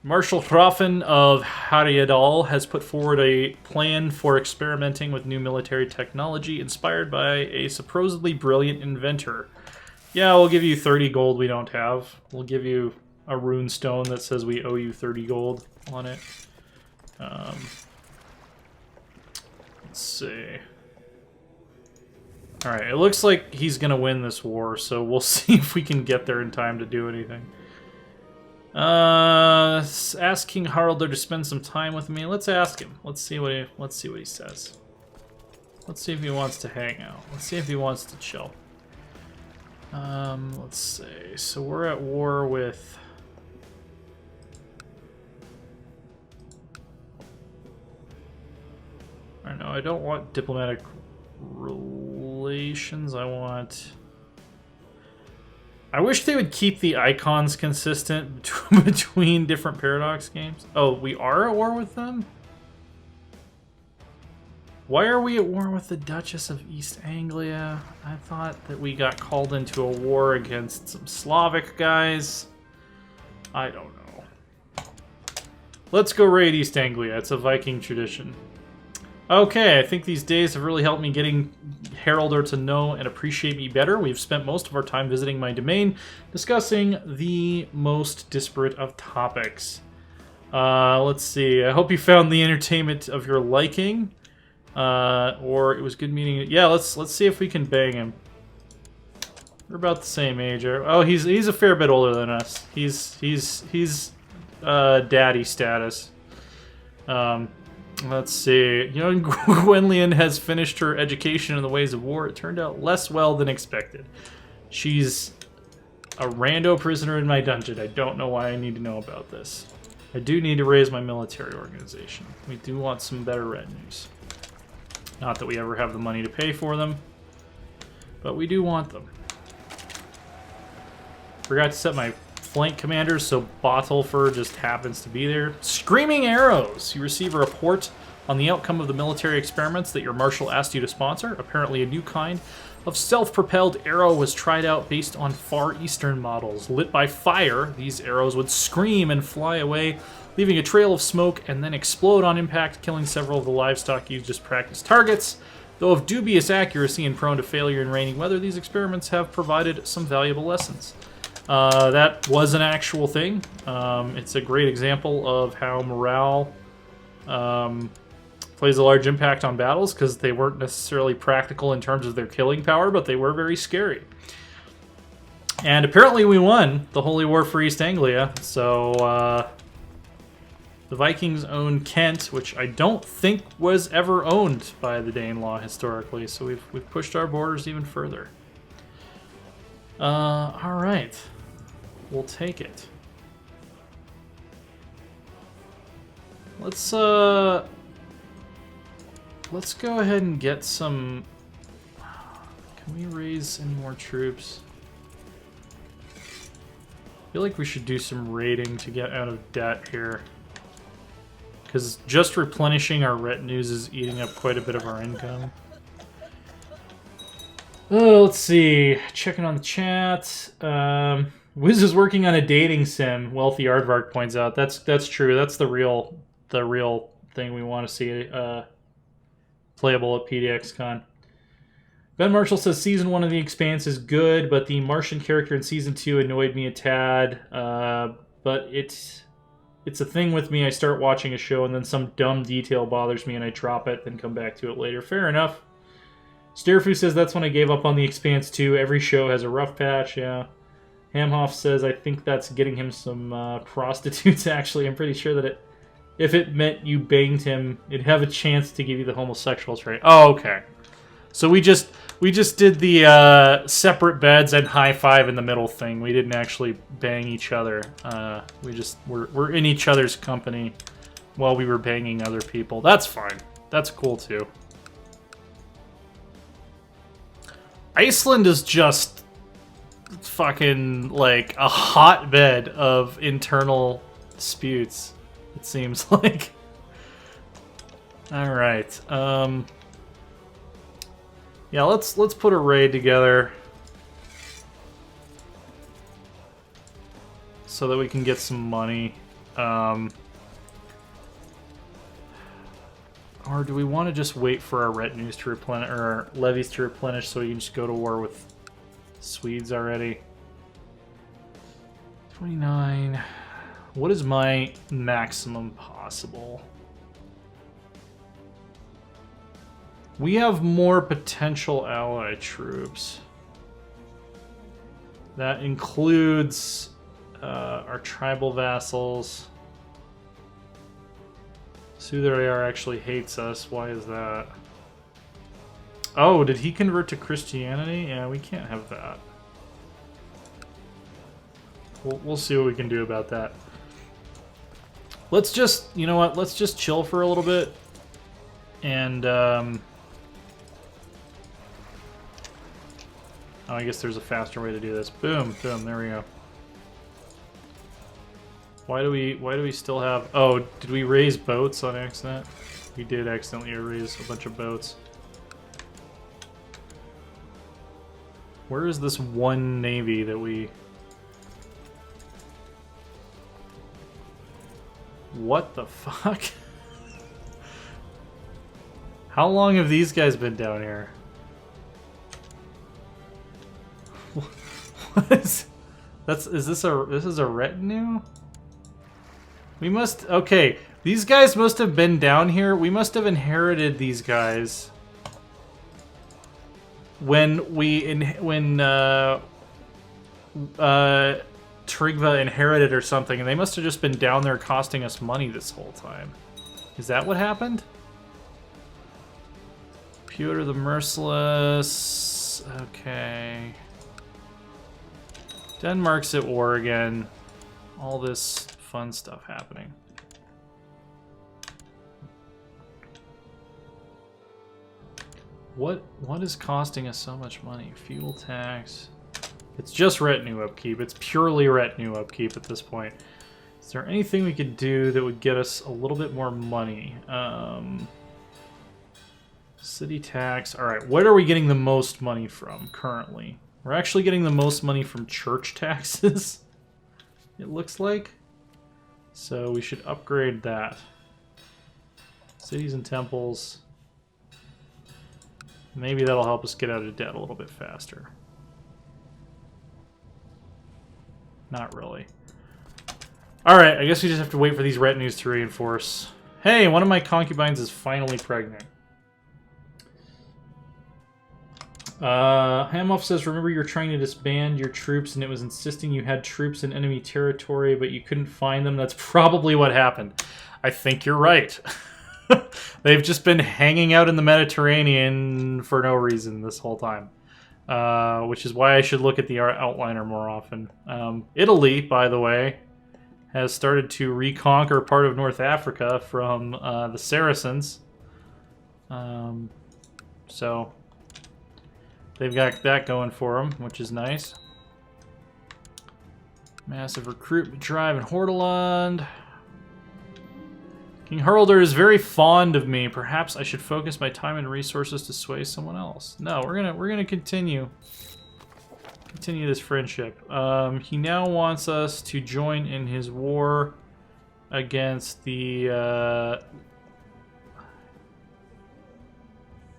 Marshal Hrafen of Harjadal has put forward a plan for experimenting with new military technology inspired by a supposedly brilliant inventor. Yeah, we'll give you 30 gold we don't have. We'll give you a rune stone that says we owe you 30 gold on it. Let's see. Alright, it looks like he's going to win this war, so we'll see if we can get there in time to do anything. Ask King Harald to spend some time with me. Let's ask him. Let's see what he says. Let's see if he wants to hang out. Let's see if he wants to chill. Let's see. So we're at war with... I don't know. I don't want diplomatic relations. I wish they would keep the icons consistent between different Paradox games. Oh, we are at war with them? Why are we at war with the Duchess of East Anglia? I thought that we got called into a war against some Slavic guys. I don't know. Let's go raid East Anglia. It's a Viking tradition. Okay, I think these days have really helped me getting Haraldr to know and appreciate me better. We've spent most of our time visiting my domain, discussing the most disparate of topics. Let's see. I hope you found the entertainment of your liking. Or it was good meeting. Yeah, let's see if we can bang him. We're about the same age. Oh, he's a fair bit older than us. He's daddy status. Let's see. Young Gwenllian has finished her education in the ways of war. It turned out less well than expected. She's a rando prisoner in my dungeon. I don't know why I need to know about this. I do need to raise my military organization. We do want some better retinues. Not that we ever have the money to pay for them, but we do want them. Forgot to set my flank commanders, so Bottlefur just happens to be there. Screaming Arrows! You receive a report on the outcome of the military experiments that your marshal asked you to sponsor. Apparently a new kind of self-propelled arrow was tried out based on Far Eastern models. Lit by fire, these arrows would scream and fly away, leaving a trail of smoke and then explode on impact, killing several of the livestock used as practice targets. Though of dubious accuracy and prone to failure in rainy weather, these experiments have provided some valuable lessons. That was an actual thing. It's a great example of how morale plays a large impact on battles, because they weren't necessarily practical in terms of their killing power, but they were very scary. And apparently we won the Holy War for East Anglia, so the Vikings own Kent, which I don't think was ever owned by the Danelaw historically, so we've pushed our borders even further. Alright. We'll take it. Let's go ahead and get some... Can we raise any more troops? I feel like we should do some raiding to get out of debt here. Because just replenishing our retinues is eating up quite a bit of our income. Oh, let's see. Checking on the chat. Wiz is working on a dating sim. Wealthy Aardvark points out. That's true. That's the real thing we want to see playable at PDXCon. Ben Marshall says Season 1 of The Expanse is good, but the Martian character in Season 2 annoyed me a tad. But it's a thing with me. I start watching a show and then some dumb detail bothers me and I drop it, then come back to it later. Fair enough. Starefu says that's when I gave up on The Expanse too. Every show has a rough patch, yeah. Hamhoff says I think that's getting him some prostitutes, actually. I'm pretty sure that if it meant you banged him, it'd have a chance to give you the homosexual trait. Oh, okay. So we just did the separate beds and high five in the middle thing. We didn't actually bang each other. We're in each other's company while we were banging other people. That's fine. That's cool too. Iceland is just fucking like a hotbed of internal disputes, it seems like. Alright. Yeah, let's put a raid together so that we can get some money. Or do we want to just wait for our retinues to replenish, or our levies to replenish, so we can just go to war with Swedes already? 29. What is my maximum possible? We have more potential ally troops. That includes our tribal vassals. Soothrayer actually hates us. Why is that? Oh, did he convert to Christianity? Yeah, we can't have that. We'll see what we can do about that. Let's just, you know what? Let's just chill for a little bit. And, oh, I guess there's a faster way to do this. Boom, boom, there we go. Why do we still have... Oh, did we raise boats on accident? We did accidentally raise a bunch of boats. Where is this one navy that we... What the fuck? How long have these guys been down here? What is... Is this a retinue? We must... Okay, these guys must have been down here. We must have inherited these guys when Trygva inherited or something, and they must have just been down there costing us money this whole time. Is that what happened? Pyotr the Merciless... Okay. Denmark's at war again. All this fun stuff happening. What is costing us so much money? Fuel tax. It's just retinue upkeep. It's purely retinue upkeep at this point. Is there anything we could do that would get us a little bit more money? City tax. Alright, what are we getting the most money from currently? We're actually getting the most money from church taxes, it looks like. So we should upgrade that. Cities and temples. Maybe that'll help us get out of debt a little bit faster. Not really. Alright, I guess we just have to wait for these retinues to reinforce. Hey, one of my concubines is finally pregnant. Hamoff says, remember you were trying to disband your troops and it was insisting you had troops in enemy territory, but you couldn't find them. That's probably what happened. I think you're right. They've just been hanging out in the Mediterranean for no reason this whole time. Which is why I should look at the outliner more often. Italy, by the way, has started to reconquer part of North Africa from the Saracens. So... they've got that going for them, which is nice. Massive recruitment drive in Hordaland. King Haraldr is very fond of me. Perhaps I should focus my time and resources to sway someone else. No, we're gonna continue this friendship. He now wants us to join in his war against the.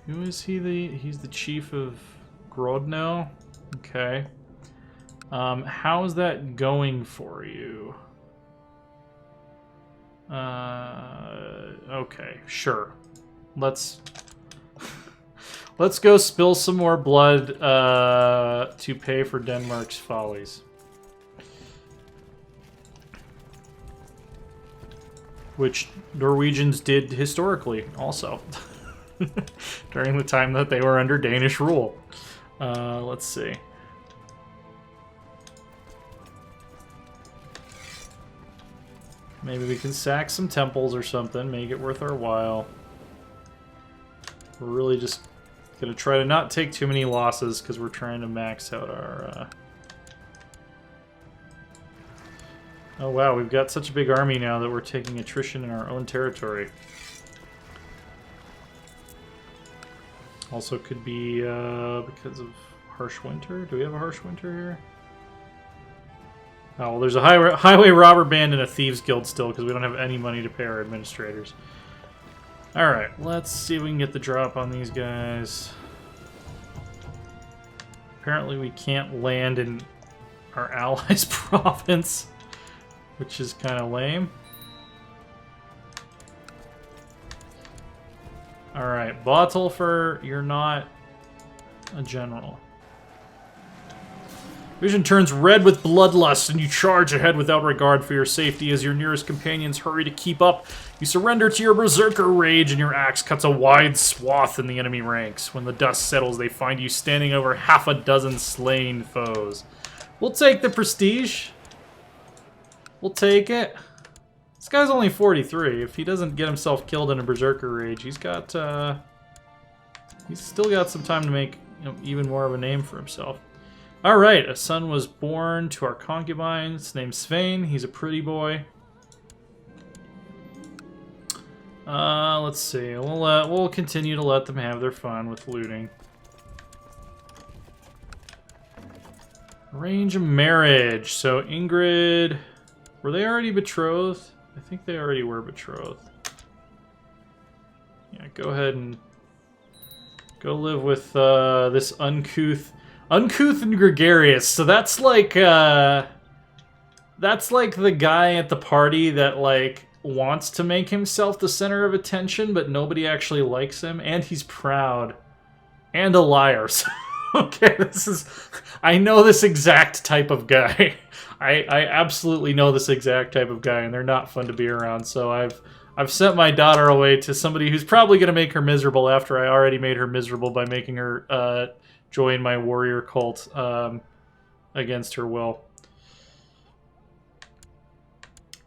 Who is he? He's the chief of Grodno. Okay. How's that going for you? Okay, sure. Let's go spill some more blood to pay for Denmark's follies. Which Norwegians did historically also. During the time that they were under Danish rule. Let's see. Maybe we can sack some temples or something, make it worth our while. We're really just gonna try to not take too many losses because we're trying to max out our... Oh wow, we've got such a big army now that we're taking attrition in our own territory. Also could be because of harsh winter. Do we have a harsh winter here? Oh, well, there's a highway robber band and a thieves guild still because we don't have any money to pay our administrators. Alright, let's see if we can get the drop on these guys. Apparently we can't land in our allies' province, which is kind of lame. Alright, Botulfer, you're not a general. Vision turns red with bloodlust, and you charge ahead without regard for your safety as your nearest companions hurry to keep up. You surrender to your berserker rage, and your axe cuts a wide swath in the enemy ranks. When the dust settles, they find you standing over half a dozen slain foes. We'll take the prestige. We'll take it. This guy's only 43. If he doesn't get himself killed in a berserker rage, he's got, he's still got some time to make, you know, even more of a name for himself. Alright, a son was born to our concubine. His name's Svein. He's a pretty boy. Let's see. We'll continue to let them have their fun with looting. Arrange a marriage. So Ingrid... Were they already betrothed? I think they already were betrothed. Yeah, go ahead and... Go live with this uncouth and gregarious. So that's like the guy at the party that like wants to make himself the center of attention, but nobody actually likes him, and he's proud and a liar. So, okay, I know this exact type of guy. I absolutely know this exact type of guy, and they're not fun to be around. So I've sent my daughter away to somebody who's probably going to make her miserable after I already made her miserable by making her join my warrior cult against her will.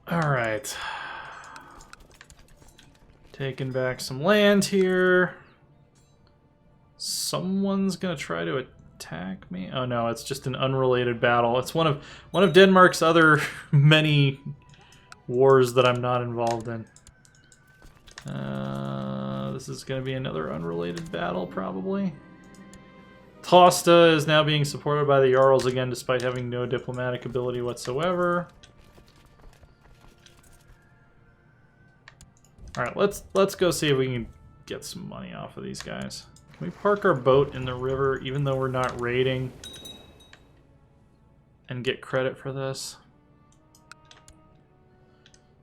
Alright. Taking back some land here. Someone's gonna try to attack me? Oh no, it's just an unrelated battle. It's one of Denmark's other many wars that I'm not involved in. This is gonna be another unrelated battle, probably. Tosta is now being supported by the Jarls again, despite having no diplomatic ability whatsoever. Alright, let's go see if we can get some money off of these guys. Can we park our boat in the river, even though we're not raiding, and get credit for this?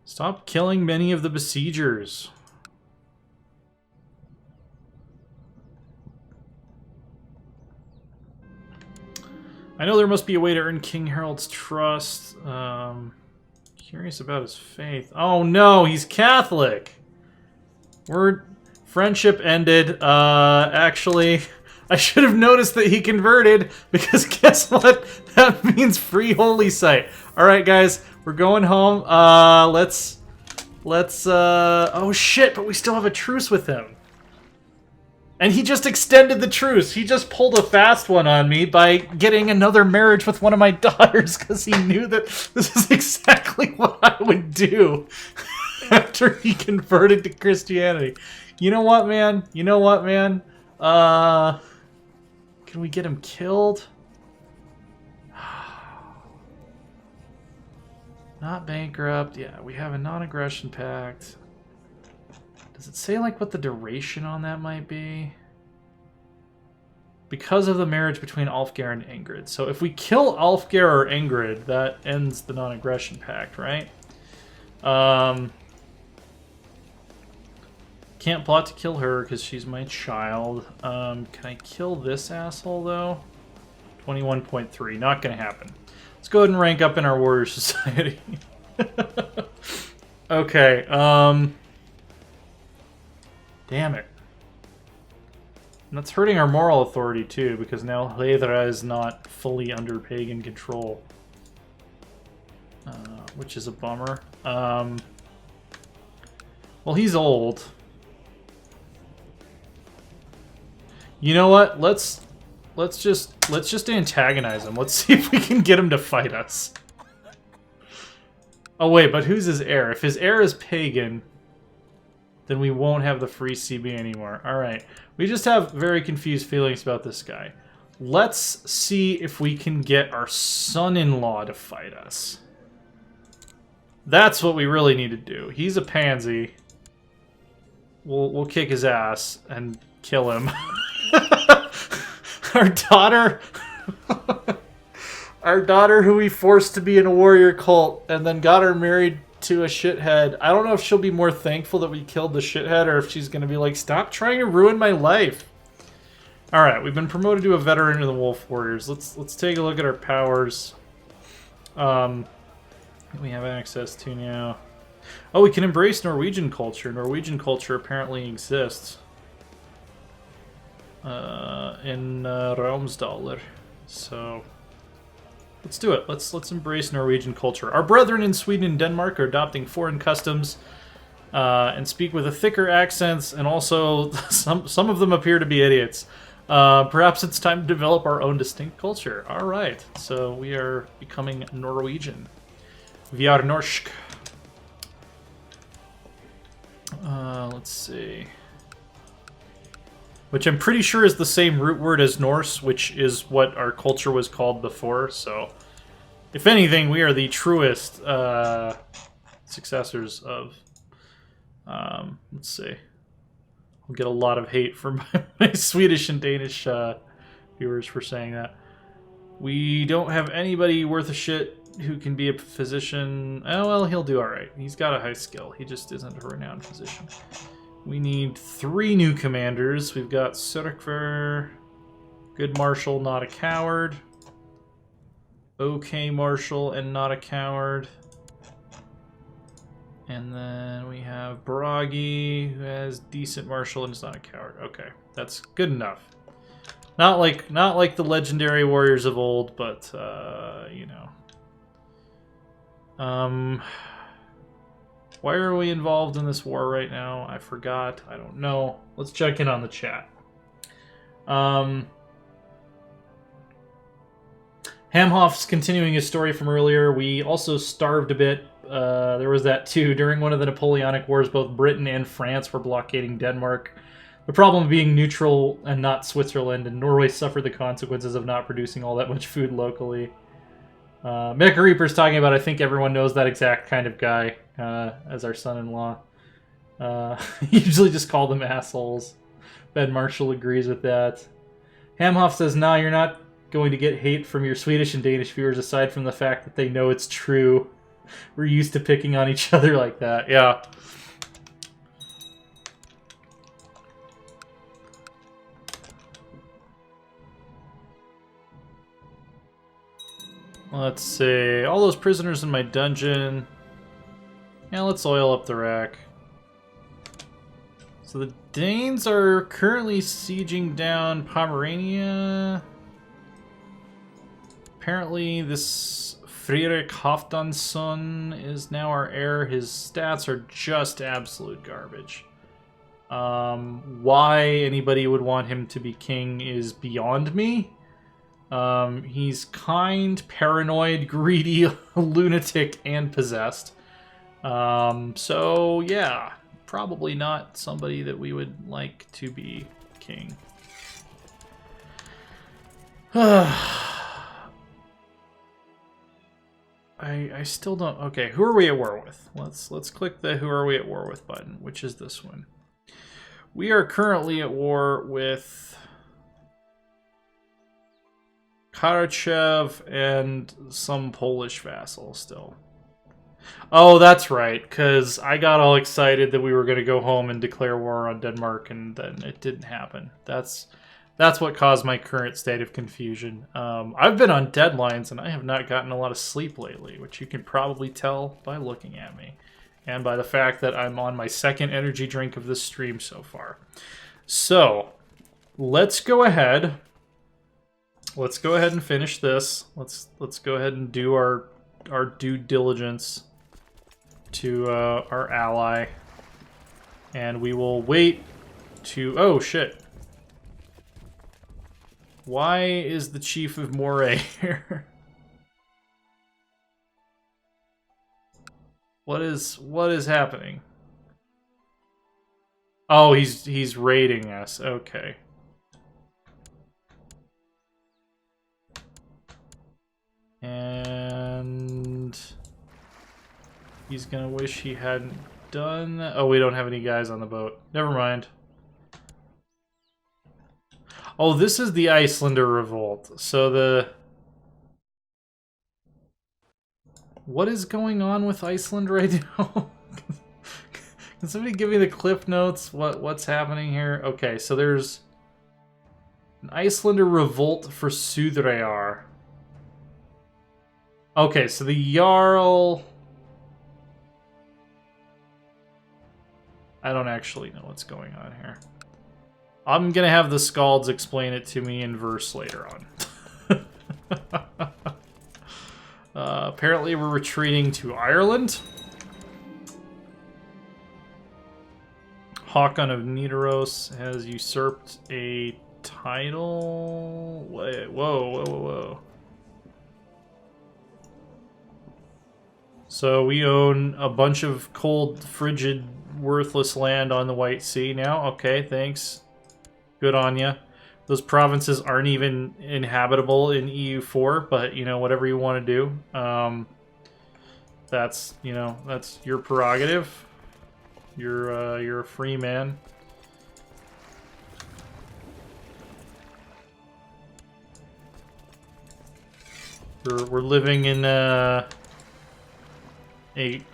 Stop killing many of the besiegers. I know there must be a way to earn King Harold's trust. Curious about his faith. Oh no, he's Catholic! Friendship ended. Actually, I should have noticed that he converted, because guess what? That means free holy site. Alright guys, we're going home. Let's oh shit, but we still have a truce with him. And he just extended the truce. He just pulled a fast one on me by getting another marriage with one of my daughters, because he knew that this is exactly what I would do after he converted to Christianity. You know what, man? You know what, man? Can we get him killed? Not bankrupt. Yeah, we have a non-aggression pact. Does it say, like, what the duration on that might be? Because of the marriage between Ulfgar and Ingrid. So if we kill Ulfgar or Ingrid, that ends the non-aggression pact, right? Can't plot to kill her because she's my child. Can I kill this asshole, though? 21.3. Not going to happen. Let's go ahead and rank up in our warrior society. Okay, damn it. And that's hurting our moral authority, too, because now Hledra is not fully under pagan control. Which is a bummer. Well, he's old. You know what? Let's just antagonize him. Let's see if we can get him to fight us. Oh wait, but who's his heir? If his heir is pagan, then we won't have the free CB anymore. Alright. We just have very confused feelings about this guy. Let's see if we can get our son-in-law to fight us. That's what we really need to do. He's a pansy. We'll kick his ass and kill him. Our daughter... Our daughter, who we forced to be in a warrior cult, and then got her married to a shithead. I don't know if she'll be more thankful that we killed the shithead, or if she's going to be like, stop trying to ruin my life. Alright, we've been promoted to a veteran of the Wolf Warriors. Let's take a look at our powers. We have access to now. Oh, we can embrace Norwegian culture. Norwegian culture apparently exists. In Raumsdaler. So... let's do it. Let's embrace Norwegian culture. Our brethren in Sweden and Denmark are adopting foreign customs and speak with a thicker accents, and also some of them appear to be idiots. Perhaps it's time to develop our own distinct culture. All right, so we are becoming Norwegian. Vi er norsk. Let's see. Which I'm pretty sure is the same root word as Norse, which is what our culture was called before, so... if anything, we are the truest successors of... let's see. I'll get a lot of hate from my Swedish and Danish viewers for saying that. We don't have anybody worth a shit who can be a physician. Oh, well, he'll do alright. He's got a high skill. He just isn't a renowned physician. We need 3 new commanders. We've got Surkver, good marshal, not a coward. Okay marshal and not a coward. And then we have Bragi, who has decent marshal and is not a coward. Okay, that's good enough. Not like the legendary warriors of old, but you know. Why are we involved in this war right now? I forgot. I don't know. Let's check in on the chat. Hamhoff's continuing his story from earlier. We also starved a bit. There was that too. During one of the Napoleonic Wars, both Britain and France were blockading Denmark. The problem being neutral and not Switzerland, and Norway suffered the consequences of not producing all that much food locally. Mecha Reaper's talking about, I think everyone knows that exact kind of guy as our son-in-law. Usually just call them assholes. Ben Marshall agrees with that. Hamhoff says, nah, you're not going to get hate from your Swedish and Danish viewers aside from the fact that they know it's true. We're used to picking on each other like that. Yeah. Let's see. All those prisoners in my dungeon. Yeah, let's oil up the rack. So the Danes are currently sieging down Pomerania. Apparently this Friedrich Halfdanson is now our heir. His stats are just absolute garbage. Why anybody would want him to be king is beyond me. He's kind, paranoid, greedy, lunatic, and possessed. So yeah, probably not somebody that we would like to be king. I still don't... Okay, who are we at war with? Let's click the who are we at war with button, which is this one. We are currently at war with Karachev and some Polish vassal still. Oh, that's right, because I got all excited that we were going to go home and declare war on Denmark, and then it didn't happen. That's what caused my current state of confusion. I've been on deadlines, and I have not gotten a lot of sleep lately, which you can probably tell by looking at me, and by the fact that I'm on my second energy drink of this stream so far. So, let's go ahead. Let's go ahead and finish this. Let's go ahead and do our due diligence to our ally, and we will wait to... Oh, shit. Why is the Chief of Moray here? What is happening? Oh, he's raiding us. Okay. And he's gonna wish he hadn't done that. Oh, we don't have any guys on the boat. Never mind. Oh, this is the Icelander Revolt. So the... What is going on with Iceland right now? Can somebody give me the clip notes? What's happening here? Okay, so there's an Icelander Revolt for Sudreyar. Okay, so the Jarl... I don't actually know what's going on here. I'm gonna have the Scalds explain it to me in verse later on. Apparently we're retreating to Ireland. Håkon of Nidaros has usurped a title. Wait, whoa. So we own a bunch of cold, frigid, worthless land on the White Sea now. Okay, thanks. Good on ya. Those provinces aren't even inhabitable in EU4, but, you know, whatever you want to do. That's, you know, that's your prerogative. You're a free man. We're living in a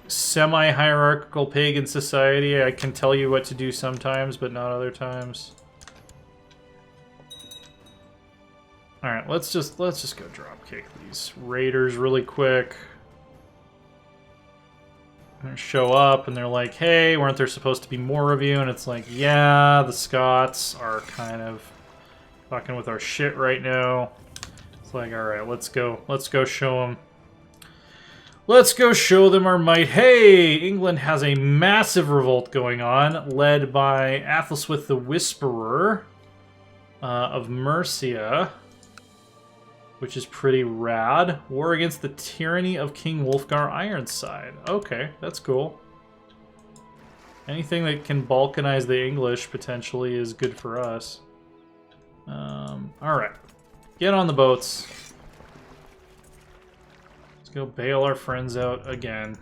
semi-hierarchical pagan society. I can tell you what to do sometimes, but not other times. All right, let's just go dropkick these raiders really quick. They show up and they're like, "Hey, weren't there supposed to be more of you?" And it's like, "Yeah, the Scots are kind of fucking with our shit right now." It's like, "All right, let's go show them. Let's go show them our might." Hey, England has a massive revolt going on, led by Athelswith the Whisperer of Mercia, which is pretty rad. War against the tyranny of King Wulfgar Ironside. Okay, that's cool. Anything that can balkanize the English potentially is good for us. Alright. Get on the boats. Let's go bail our friends out again.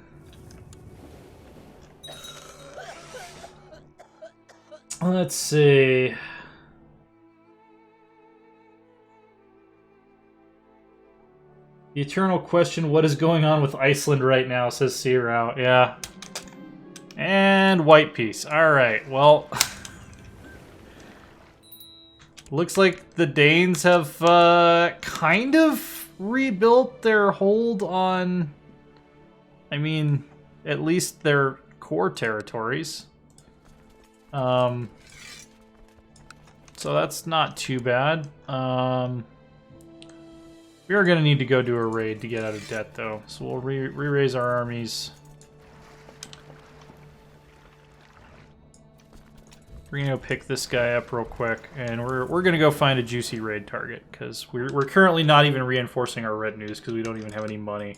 Let's see... The eternal question, what is going on with Iceland right now, says Searow. Yeah. And white peace. Alright, well... Looks like the Danes have kind of rebuilt their hold on... I mean, at least their core territories. So that's not too bad. We are going to need to go do a raid to get out of debt, though. So we'll re-raise our armies. We're going to go pick this guy up real quick. And we're going to go find a juicy raid target. Because we're currently not even reinforcing our retinues because we don't even have any money.